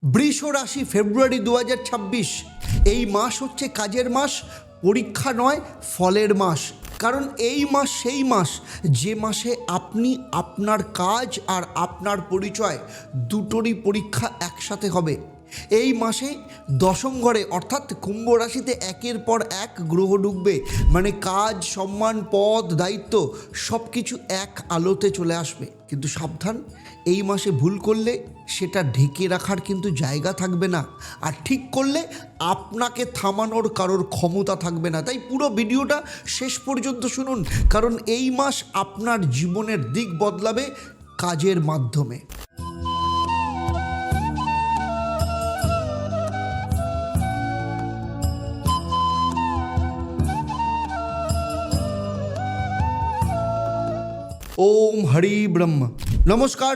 বৃষ রাশি ফেব্রুয়ারি 2026 এই মাস হচ্ছে কাজের মাস, পরীক্ষা নয় ফলের মাস। কারণ এই মাস সেই মাস যে মাসে আপনি আপনার কাজ আর আপনার পরিচয় দুটোরই পরীক্ষা একসাথে হবে। এই মাসে দশম ঘরে অর্থাৎ কুম্ভ রাশিতে একের পর এক গ্রহ ঢুকবে, মানে কাজ, সম্মান, পদ, দায়িত্ব সব কিছু এক আলোতে চলে আসবে। কিন্তু সাবধান, এই মাসে ভুল করলে সেটা ঢেকে রাখার কিন্তু জায়গা থাকবে না, আর ঠিক করলে আপনাকে থামানোর কারোর ক্ষমতা থাকবে না। তাই পুরো ভিডিওটা শেষ পর্যন্ত শুনুন, কারণ এই মাস আপনার জীবনের দিক বদলাবে কাজের মাধ্যমে। ওম হরি ব্রহ্ম। নমস্কার,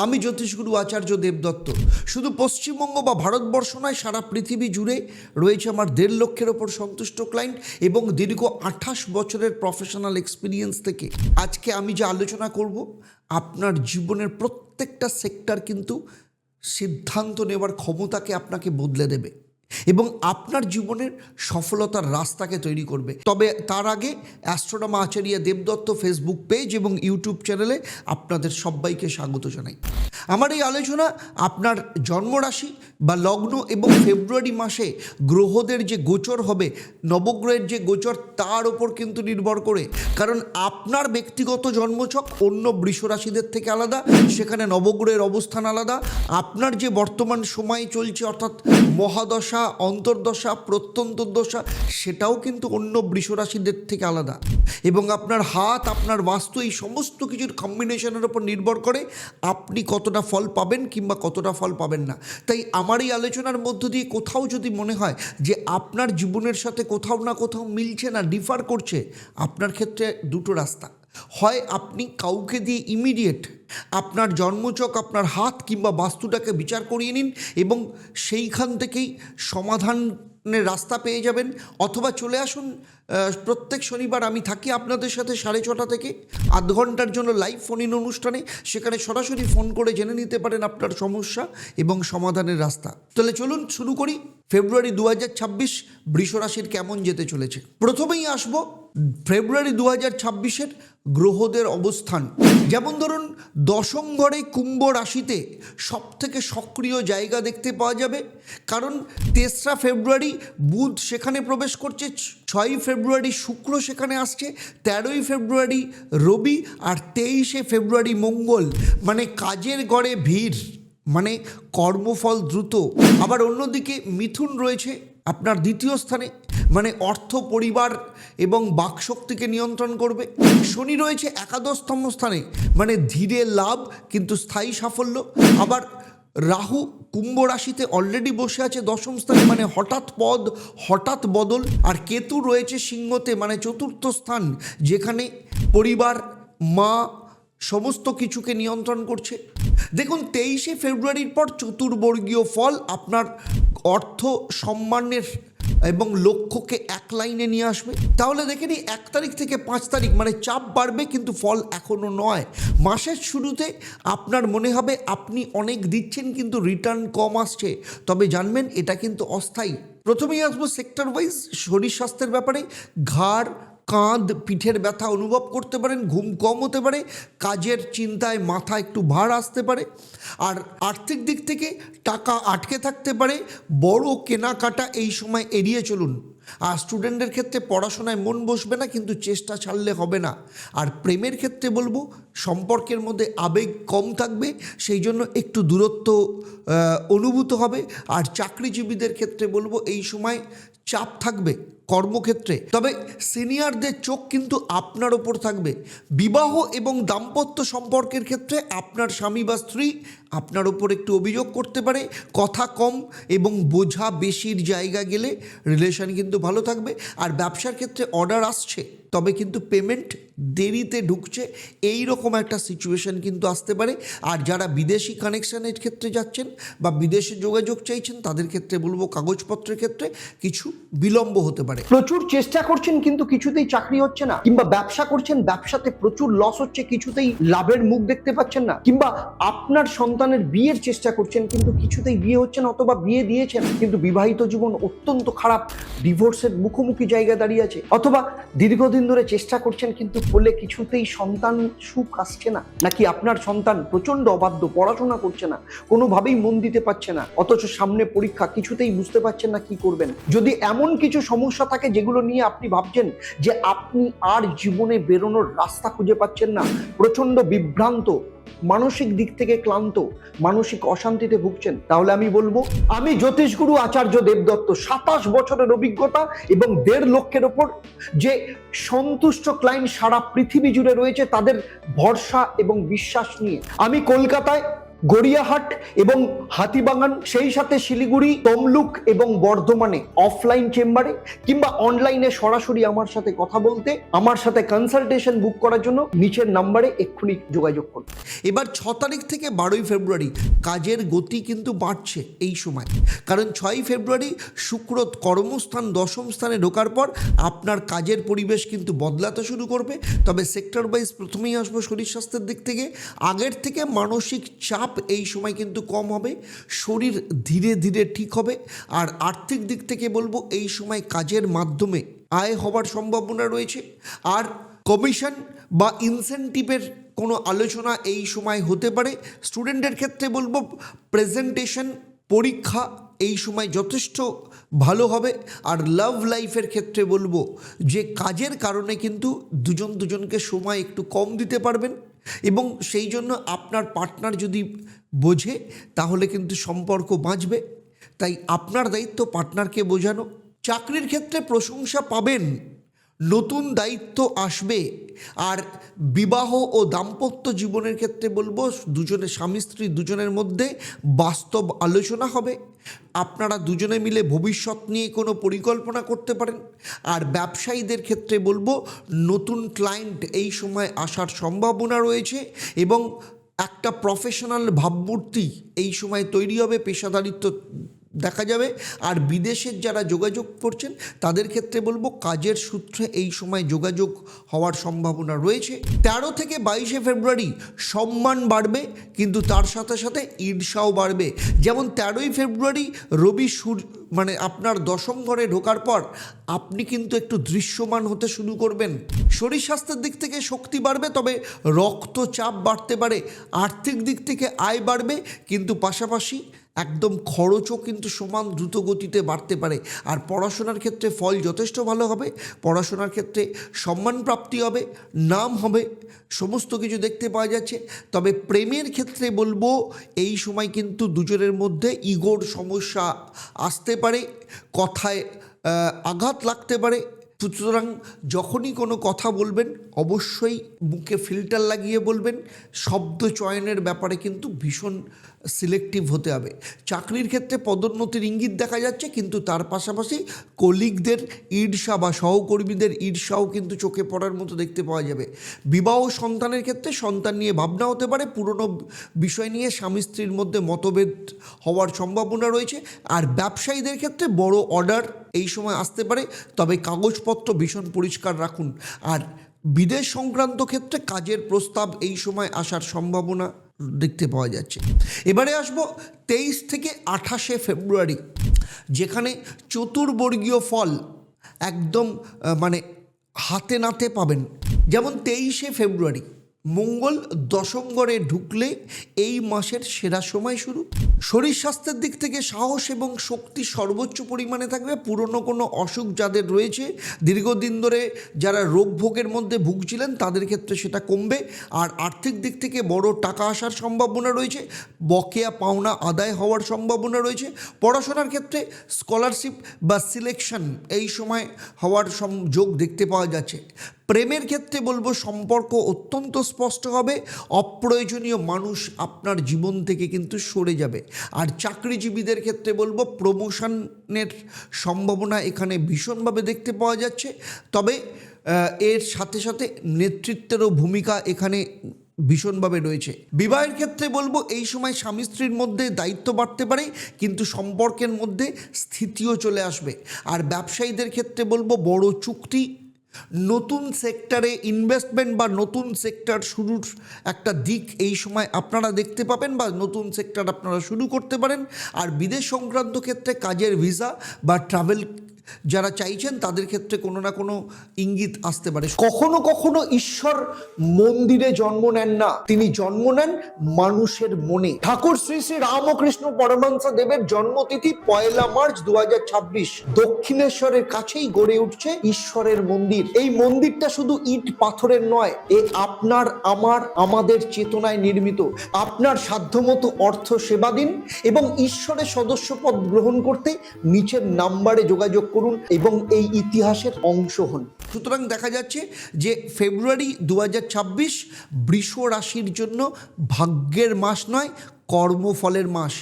আমি জ্যোতিষগুরু আচার্য দেবদত্ত। শুধু পশ্চিমবঙ্গ বা ভারতবর্ষ নয়, সারা পৃথিবী জুড়ে রয়েছে আমার 1.5 লক্ষের ওপর সন্তুষ্ট ক্লায়েন্ট এবং দীর্ঘ 28 বছরের প্রফেশনাল এক্সপিরিয়েন্স থেকে আজকে আমি যে আলোচনা করব, আপনার জীবনের প্রত্যেকটা সেক্টর কিন্তু সিদ্ধান্ত নেওয়ার ক্ষমতাকে আপনাকে বদলে দেবে এবং আপনার জীবনের সফলতার রাস্তাকে তৈরি করবে। তবে তার আগে অ্যাস্ট্রোনমার আচার্য দেবদত্ত ফেসবুক পেজ এবং ইউটিউব চ্যানেলে আপনাদের সবাইকে স্বাগত জানাই। আমার এই আলোচনা আপনার জন্মরাশি বা লগ্ন এবং ফেব্রুয়ারি মাসে গ্রহদের যে গোচর হবে, নবগ্রহের যে গোচর, তার ওপর কিন্তু নির্ভর করে। কারণ আপনার ব্যক্তিগত জন্মছক অন্য বৃষ রাশিদের থেকে আলাদা, সেখানে নবগ্রহের অবস্থান আলাদা। আপনার যে বর্তমান সময় চলছে অর্থাৎ মহাদশা, অন্তর্দশা, প্রত্যন্তর্দশা, সেটাও কিন্তু অন্য বৃষ রাশিদের থেকে আলাদা। এবং আপনার হাত, আপনার বাস্তু, এই সমস্ত কিছুর কম্বিনেশনের উপর নির্ভর করে আপনি কতটা ফল পাবেন কিংবা কতটা ফল পাবেন না। তাই আমার এই আলোচনার মধ্য দিয়ে কোথাও যদি মনে হয় যে আপনার জীবনের সাথে কোথাও না কোথাও মিলছে না, ডিফার করছে, আপনার ক্ষেত্রে দুটো রাস্তা। হয় আপনি কাউকে দিয়ে ইমিডিয়েট আপনার জন্মচক, আপনার হাত কিংবা বাস্তুটাকে বিচার করিয়ে নিন এবং সেইখান থেকেই সমাধানের রাস্তা পেয়ে যাবেন, অথবা চলে আসুন প্রত্যেক শনিবার আমি থাকি আপনাদের সাথে 6:30 থেকে 8 ঘন্টার জন্য লাইভ ফোন ইন অনুষ্ঠানে। সেখানে সরাসরি ফোন করে জেনে নিতে পারেন আপনার সমস্যা এবং সমাধানের রাস্তা। তাহলে চলুন শুরু করি। ফেব্রুয়ারি 2026 বৃষ রাশির কেমন যেতে চলেছে। প্রথমেই আসবো ফেব্রুয়ারি 2026-এর গ্রহদের অবস্থান। যেমন ধরুন, দশম ঘরে কুম্ভ রাশিতে সবথেকে সক্রিয় জায়গা দেখতে পাওয়া যাবে, কারণ 3রা ফেব্রুয়ারি বুধ সেখানে প্রবেশ করছে, 6ই ফেব্রুয়ারি শুক্র সেখানে আসছে, 13ই ফেব্রুয়ারি রবি, আর 23শে ফেব্রুয়ারি মঙ্গল। মানে কাজের গড়ে ভিড়, মানে কর্মফল দ্রুত। আবার অন্যদিকে মিথুন রয়েছে আপনার 2য় স্থানে, মানে অর্থ, পরিবার এবং বাকশক্তিকে নিয়ন্ত্রণ করবে। শনি রয়েছে 11তম স্থানে, মানে ধীরে লাভ কিন্তু স্থায়ী সাফল্য। আবার রাহু কুম্ভ রাশিতে অলরেডি বসে আছে 10ম স্থানে, মানে হঠাৎ পদ, হঠাৎ বদল। আর কেতু রয়েছে সিংহতে, মানে 4র্থ স্থান, যেখানে পরিবার, মা সমস্ত কিছুকে নিয়ন্ত্রণ করছে। দেখুন, 23শে ফেব্রুয়ারির পর চতুর্বর্গীয় ফল আপনার অর্থ, সম্মানের এবং লক্ষ্যকে এক লাইনে নিয়ে আসবে। তাহলে দেখে নিই 1 তারিখ থেকে 5 তারিখ, মানে চাপ বাড়বে কিন্তু ফল এখনও নয়। মাসের শুরুতে আপনার মনে হবে আপনি অনেক দিচ্ছেন কিন্তু রিটার্ন কম আসছে, তবে জানবেন এটা কিন্তু অস্থায়ী। প্রথমেই আসবো সেক্টর ওয়াইজ শরীর স্বাস্থ্যের ব্যাপারে। ঘাড়, কাঁধ, পিঠের ব্যথা অনুভব করতে পারেন, ঘুম কম হতে পারে, কাজের চিন্তায় মাথা একটু ভার আসতে পারে। আর আর্থিক দিক থেকে টাকা আটকে থাকতে পারে, বড় কেনাকাটা এই সময় এড়িয়ে চলুন। আর স্টুডেন্টদের ক্ষেত্রে পড়াশোনায় মন বসবে না, কিন্তু চেষ্টা ছাড়লে হবে না। আর প্রেমের ক্ষেত্রে বলবো সম্পর্কের মধ্যে আবেগ কম থাকবে, সেই জন্য একটু দূরত্ব অনুভূত হবে। আর চাকরিজীবীদের ক্ষেত্রে বলবো এই সময় চাপ থাকবে কর্মক্ষেত্রে, তবে সিনিয়রদের চোখ কিন্তু আপনার ওপর থাকবে। বিবাহ এবং দাম্পত্য সম্পর্কের ক্ষেত্রে আপনার স্বামী বা স্ত্রী আপনার ওপর একটু অভিযোগ করতে পারে, কথা কম এবং বোঝা বেশির জায়গা গেলে রিলেশন কিন্তু ভালো থাকবে। আর ব্যবসার ক্ষেত্রে অর্ডার আসছে, তবে কিন্তু পেমেন্ট দেরিতে ঢুকছে, এই রকম একটা সিচুয়েশন কিন্তু আসতে পারে। আর যারা বিদেশি কানেকশানের ক্ষেত্রে যাচ্ছেন বা বিদেশে যোগাযোগ চাইছেন তাদের ক্ষেত্রে বলবো কাগজপত্রের ক্ষেত্রে কিছু বিলম্ব হতে পারে। প্রচুর চেষ্টা করছেন কিন্তু কিছুতেই চাকরি হচ্ছে না, কিংবা ব্যবসা করছেন, ব্যবসাতে প্রচুর লস হচ্ছে, কিছুতেই লাভের মুখ দেখতে পাচ্ছেন না, কিংবা আপনার সন্তানের বিয়ের চেষ্টা করছেন কিন্তু কিছুতেই বিয়ে হচ্ছে না, অথবা বিয়ে দিয়েছেন কিন্তু বিবাহিত জীবন অত্যন্ত খারাপ, ডিভোর্সের মুখোমুখি জায়গায় দাঁড়িয়ে আছে, অথবা দীর্ঘদিন ধরে চেষ্টা করছেন কিন্তু ফলে কিছুতেই সন্তান সুখ আসছে না, নাকি আপনার সন্তান প্রচন্ড অবাধ্য, পড়াশোনা করছে না, কোনোভাবেই মন দিতে পারছে না, অথচ সামনে পরীক্ষা, কিছুতেই বুঝতে পারছেন না কি করবেন। যদি এমন কিছু সমস্যা থাকে যেগুলো নিয়ে আপনি ভাবছেন যে আপনি আর জীবনে বেরোনোর রাস্তা খুঁজে পাচ্ছেন না, প্রচন্ড বিভ্রান্ত, মানসিক দিক থেকে ক্লান্ত, মানসিক অশান্তিতে ভুগছেন, তাহলে আমি বলবো, আমি জ্যোতিষগুরু আচার্য দেবদত্ত, 27 বছরের অভিজ্ঞতা এবং 1.5 লক্ষের ওপর যে সন্তুষ্ট ক্লায়েন্ট সারা পৃথিবী জুড়ে রয়েছে তাদের ভরসা এবং বিশ্বাস নিয়ে আমি কলকাতায় গড়িয়াহাট এবং হাতিবাগান, সেই সাথে শিলিগুড়ি, তমলুক এবং বর্ধমানে অফলাইন চেম্বারে কিংবা অনলাইনে সরাসরি আমার সাথে কথা বলতে, আমার সাথে কনসালটেশন বুক করার জন্য নিচের নাম্বারে এক্ষুনি যোগাযোগ করুন। এবার 6 তারিখ থেকে 12ই ফেব্রুয়ারি কাজের গতি কিন্তু বাড়ছে এই সময়, কারণ 6ই ফেব্রুয়ারি শুক্র কর্মস্থান 10ম স্থানে ঢোকার পর আপনার কাজের পরিবেশ কিন্তু বদলাতে শুরু করবে। তবে সেক্টর ওয়াইজ প্রথমেই আসবো শরীর স্বাস্থ্যের দিক থেকে। আগের থেকে মানসিক চাপ এই সময় কিন্তু কম হবে, শরীর ধীরে ধীরে ঠিক হবে। আর আর্থিক দিক থেকে বলবো এই সময় কাজের মাধ্যমে আয় হওয়ার সম্ভাবনা রয়েছে। আর কমিশন বা ইনসেন্টিভের কোনো আলোচনা এই সময় হতে পারে। স্টুডেন্টের ক্ষেত্রে বলবো প্রেজেন্টেশন, পরীক্ষা এই সময় যথেষ্ট ভালো হবে। আর লাভ লাইফের ক্ষেত্রে বলবো যে কাজের কারণে কিন্তু দুজন দুজনকে সময় একটু কম দিতে পারবেন, এবং সেই জন্য আপনার পার্টনার যদি বোঝে তাহলে কিন্তু সম্পর্ক বাঁচবে। তাই আপনার দায়িত্ব পার্টনারকে বোঝানো। চাকরির ক্ষেত্রে প্রশংসা পাবেন, নতুন দায়িত্ব আসবে। আর বিবাহ ও দাম্পত্য জীবনের ক্ষেত্রে বলবো দুজনে, স্বামী স্ত্রী দুজনের মধ্যে বাস্তব আলোচনা হবে। আপনারা দুজনে মিলে ভবিষ্যৎ নিয়ে কোনো পরিকল্পনা করতে পারেন। আর ব্যবসায়ীদের ক্ষেত্রে বলবো নতুন ক্লায়েন্ট এই সময় আসার সম্ভাবনা রয়েছে, এবং একটা প্রফেশনাল ভাবমূর্তি এই সময় তৈরি হবে, পেশাদারিত্ব দেখা যাবে। আর বিদেশের যারা যোগাযোগ করছেন তাদের ক্ষেত্রে বলবো কাজের সূত্রে এই সময় যোগাযোগ হওয়ার সম্ভাবনা রয়েছে। 13 থেকে 22শে ফেব্রুয়ারি সম্মান বাড়বে, কিন্তু তার সাথে সাথে ঈর্ষাও বাড়বে। যেমন 13ই ফেব্রুয়ারি রবি মানে আপনার 10ম ঘরে ঢোকার পর আপনি কিন্তু একটু দৃশ্যমান হতে শুরু করবেন। শরীর স্বাস্থ্যের দিক থেকে শক্তি বাড়বে, তবে রক্তচাপ বাড়তে পারে। আর্থিক দিক থেকে আয় বাড়বে, কিন্তু পাশাপাশি একদম খরচও কিন্তু সমান দ্রুত গতিতে বাড়তে পারে। আর পড়াশোনার ক্ষেত্রে ফল যথেষ্ট ভালো হবে, পড়াশোনার ক্ষেত্রে সম্মান প্রাপ্তি হবে, নাম হবে, সমস্ত কিছু দেখতে পাওয়া যাচ্ছে। তবে প্রেমের ক্ষেত্রে বলবো এই সময় কিন্তু দুজনের মধ্যে ইগোর সমস্যা আসতে পারে, কথায় আঘাত লাগতে পারে। সুতরাং যখনই কোনো কথা বলবেন অবশ্যই মুখে ফিল্টার লাগিয়ে বলবেন। শব্দ চয়নের ব্যাপারে কিন্তু ভীষণ সিলেক্টিভ হতে হবে। চাকরির ক্ষেত্রে পদোন্নতির ইঙ্গিত দেখা যাচ্ছে, কিন্তু তার পাশাপাশি কলিগদের ঈর্ষা বা সহকর্মীদের ঈর্ষাও কিন্তু চোখে পড়ার মতো দেখতে পাওয়া যাবে। বিবাহ সন্তানের ক্ষেত্রে সন্তান নিয়ে ভাবনা হতে পারে, পুরনো বিষয় নিয়ে স্বামী স্ত্রীর মধ্যে মতভেদ হওয়ার সম্ভাবনা রয়েছে। আর ব্যবসায়ীদের ক্ষেত্রে বড় অর্ডার এই সময় আসতে পারে, তবে কাগজপত্র ভীষণ পরিষ্কার রাখুন। আর বিদেশ সংক্রান্ত ক্ষেত্রে কাজের প্রস্তাব এই সময় আসার সম্ভাবনা দেখতে পাওয়া যাচ্ছে। এবারে আসবো 23 থেকে 28শে ফেব্রুয়ারি, যেখানে চতুর্বর্গীয় ফল একদম মানে হাতে নাতে পাবেন। যেমন 23শে ফেব্রুয়ারি মঙ্গল 10ম ঘরে ঢুকলে এই মাসের সেরা সময় শুরু। শরীর স্বাস্থ্যের দিক থেকে সাহস এবং শক্তি সর্বোচ্চ পরিমাণে থাকবে। পুরনো কোনো অসুখ যাদের রয়েছে, দীর্ঘদিন ধরে যারা রোগ ভোগের মধ্যে ভুগছিলেন তাদের ক্ষেত্রে সেটা কমবে। আর আর্থিক দিক থেকে বড় টাকা আসার সম্ভাবনা রয়েছে, বকেয়া পাওনা আদায় হওয়ার সম্ভাবনা রয়েছে। পড়াশোনার ক্ষেত্রে স্কলারশিপ বা সিলেকশন এই সময় হওয়ার যোগ দেখতে পাওয়া যাচ্ছে। প্রেমের ক্ষেত্রে বলবো সম্পর্ক অত্যন্ত স্পষ্ট হবে, অপ্রয়োজনীয় মানুষ আপনার জীবন থেকে কিন্তু সরে যাবে। আর চাকরিজীবীদের ক্ষেত্রে বলবো প্রমোশনের সম্ভাবনা এখানে ভীষণভাবে দেখতে পাওয়া যাচ্ছে। তবে এর সাথে সাথে নেতৃত্বেরও ভূমিকা এখানে ভীষণভাবে রয়েছে। বিবাহের ক্ষেত্রে বলবো এই সময় স্বামী স্ত্রীর মধ্যে দায়িত্ব বাড়তে পারে, কিন্তু সম্পর্কের মধ্যে স্থিতিও চলে আসবে। আর ব্যবসায়ীদের ক্ষেত্রে বলবো বড় চুক্তি, নতুন সেক্টরে ইনভেস্টমেন্ট বা নতুন সেক্টর শুরুর একটা দিক এই সময় আপনারা দেখতে পাবেন, বা নতুন সেক্টর আপনারা শুরু করতে পারেন। আর বিদেশ সংক্রান্ত ক্ষেত্রে কাজের ভিসা বা ট্রাভেল যারা চাইছেন তাদের ক্ষেত্রে কোনো না কোনো ইঙ্গিত আসতে পারে। কখনো কখনো ঈশ্বর মন্দিরে জন্ম নেন না, তিনি জন্ম নেন মানুষের মনে। ঠাকুর শ্রী শ্রী রামকৃষ্ণ পরমহংস দেবের জন্মতিথি 1 মার্চ 2026। দক্ষিণেশ্বরের কাছেই গড়ে উঠছে ঈশ্বরের মন্দির। এই মন্দিরটা শুধু ইট পাথরের নয়, এ আপনার আমাদের চেতনায় নির্মিত। আপনার সাধ্যমতো অর্থ সেবা দিন এবং ঈশ্বরের সদস্য পদ গ্রহণ করতে নিচের নাম্বারে যোগাযোগ করুন এবং এই ইতিহাসের অংশ হন। সুতরাং দেখা যাচ্ছে যে ফেব্রুয়ারি 2026 বৃষ রাশির জন্য ভাগ্যের মাস নয়, কর্মফলের মাস।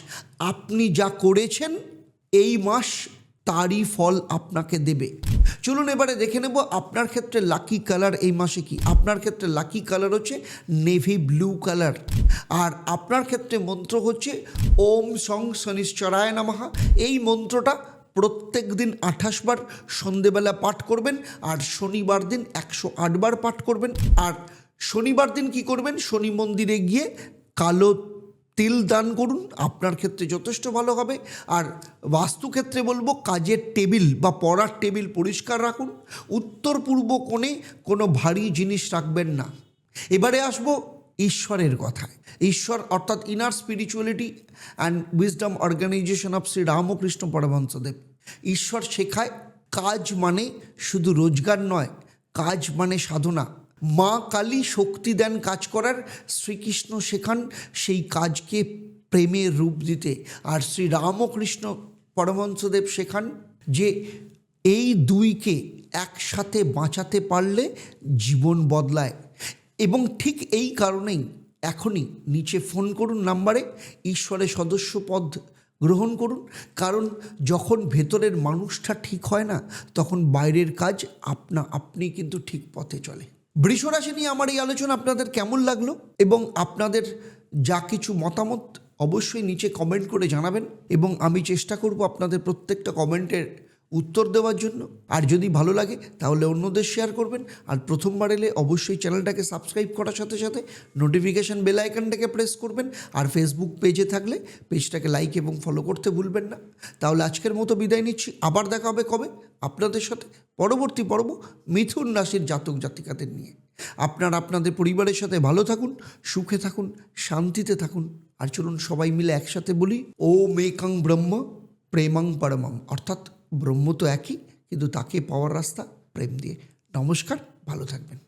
আপনি যা করেছেন এই মাস তারই ফল আপনাকে দেবে। চলুন এবারে দেখে নেব আপনার ক্ষেত্রে লাকি কালার এই মাসে কি। আপনার ক্ষেত্রে লাকি কালার হচ্ছে নেভি ব্লু কালার। আর আপনার ক্ষেত্রে মন্ত্র হচ্ছে ওম সং শনিশ্চরায় নমঃ। এই মন্ত্রটা প্রত্যেক দিন 28 বার সন্ধেবেলা পাঠ করবেন, আর শনিবার দিন 108 বার পাঠ করবেন। আর শনিবার দিন কি করবেন, শনি মন্দিরে গিয়ে কালো তিল দান করুন, আপনার ক্ষেত্রে যথেষ্ট ভালো হবে। আর বাস্তুক্ষেত্রে বলবো কাজের টেবিল বা পড়ার টেবিল পরিষ্কার রাখুন। উত্তর পূর্ব কোণে কোনো ভারী জিনিস রাখবেন না। এবারে আসবো ঈশ্বরের কথায়। ঈশ্বর অর্থাৎ inner spirituality and wisdom organization of Shri Ramakrishna Paramhansadev. ঈশ্বর শেখায় কাজ মানে শুধু রোজগার নয়, কাজ মানে সাধনা। মা কালী শক্তি দেন কাজ করার, শ্রীকৃষ্ণ শেখান সেই কাজকে প্রেমের রূপ দিতে। আর শ্রী রামকৃষ্ণ পরমহংসদেব শেখান যে এই দুইকে একসাথে বাঁচাতে পারলে জীবন বদলায়। এবং ঠিক এই কারণেই এখনই নিচে ফোন করুন নাম্বারে, ঈশ্বরের সদস্য পদ গ্রহণ করুন। কারণ যখন ভেতরের মানুষটা ঠিক হয় না, তখন বাইরের কাজ আপনি কিন্তু ঠিক পথে চলে। বৃষ রাশি নিয়ে আমার এই আলোচনা আপনাদের কেমন লাগলো এবং আপনাদের যা কিছু মতামত অবশ্যই নিচে কমেন্ট করে জানাবেন, এবং আমি চেষ্টা করব আপনাদের প্রত্যেকটা কমেন্টের উত্তর দেওয়ার জন্য। আর যদি ভালো লাগে তাহলে অন্যদের শেয়ার করবেন। আর প্রথমবার এলে অবশ্যই চ্যানেলটাকে সাবস্ক্রাইব করার সাথে সাথে নোটিফিকেশান বেল আইকনটাকে প্রেস করবেন। আর ফেসবুক পেজে থাকলে পেজটাকে লাইক এবং ফলো করতে ভুলবেন না। তাহলে আজকের মতো বিদায় নিচ্ছি। আবার দেখা হবে কবে আপনাদের সাথে পরবর্তী পর্ব মিথুন রাশির জাতক জাতিকাদের নিয়ে। আপনারা আপনাদের পরিবারের সাথে ভালো থাকুন, সুখে থাকুন, শান্তিতে থাকুন। আর চলুন সবাই মিলে একসাথে বলি ওম একং ব্রহ্ম প্রেমং পরমং। অর্থাৎ ব্রহ্ম তো একই, কিন্তু তাকে পাওয়ার রাস্তা প্রেম দিয়ে। নমস্কার, ভালো থাকবেন।